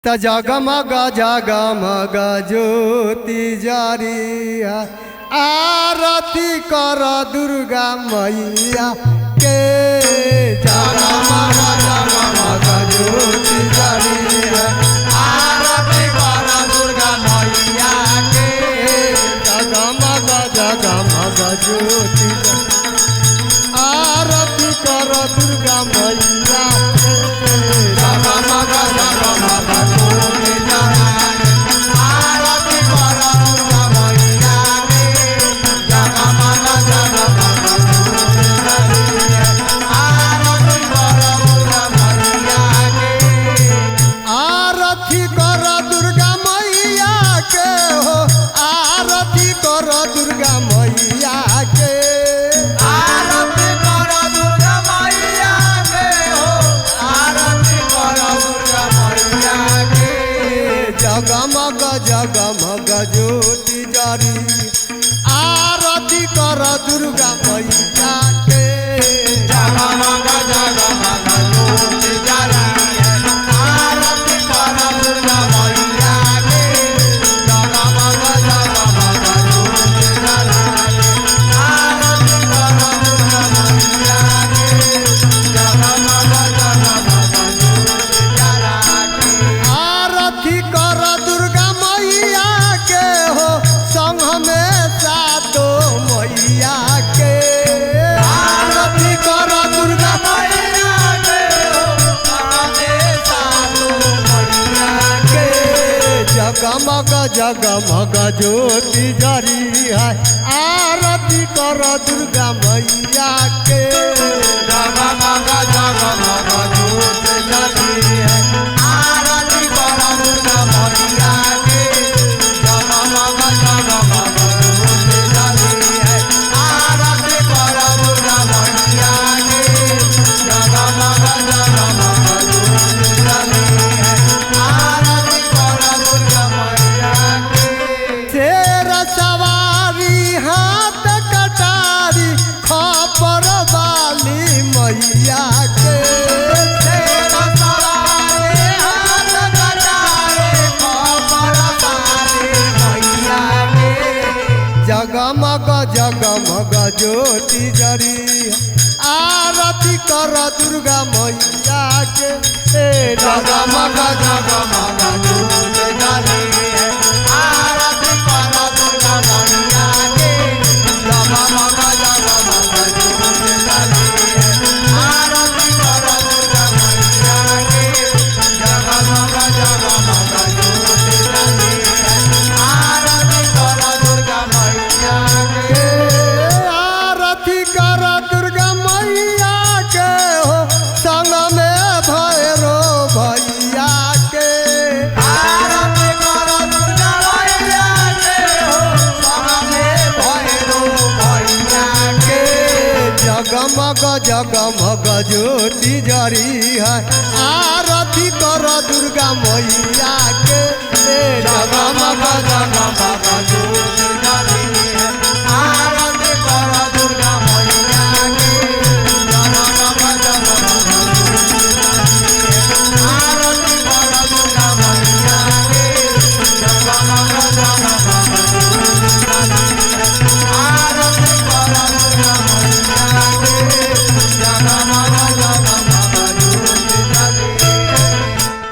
त जगमग जगमग ज्योति जरिया आरती कर दुर्गा मैया के। जगमग जगमग ज्योति जरिया आरती कर दुर्गा मैया के। जगमग जगमग ज्योति आरती कर दुर्गा मैया के। जगमग जगमग ज्योति जरिया आरती कर दुर्गा मैया के। जगमग जगमग ज्योति जरिया आरती कर दुर्गा मैया के। आरती कर दुर्गा मैया के हो आरती कर दुर्गा मैया के। आरती कर दुर्गा मैया के हो आरती कर दुर्गा मैया के। जगमग जगमग ज्योति जरी आरती कर दुर्गा मैया के। जगमग जगमग ज्योति जरी आरती कर दुर्गा मैया के। जगमग जगमग ज्योति जरी आरती कर दुर्गा मैया के। जगमग जगमग ज्योति जरी आरती कर दुर्गा मैया के हो संग में सातो मैया के। आरती कर दुर्गा मैया के हो सामे सातो मैया के। जगमग जगमग ज्योति जरी है आरती कर दुर्गा मैया के। जगमग जगमग ज्योति जरी है आरती कर दुर्गा मैया के। जगमग जगमग ज्योति जरी है आरती कर दुर्गा मैया के। जगमग जगमग ज्योति जरी है आरती कर दुर्गा मैया के। शेर सवारी हाथ कटारी खपर वाली मैया के। शेर सवारी हाथ कटारे खपर वाली मैया के। जगमग जगमग ज्योति जरी आरती कर दुर्गा मैया के। जगमग जगमग ज्योति जरी है आरती कर दुर्गा मैया के। जगमग जगमग ज्योति जरी है आरती कर दुर्गा मैया के। जगमग जगमग ज्योति जरी है आरती कर दुर्गा मैया के। आरती कर दुर्गा मैया के हो संग में भैरो भैया के। आरती कर दुर्गा मैया के हो सामे भैरो भैया के। जगमग जगमग ज्योति जरी है आरती कर दुर्गा मैया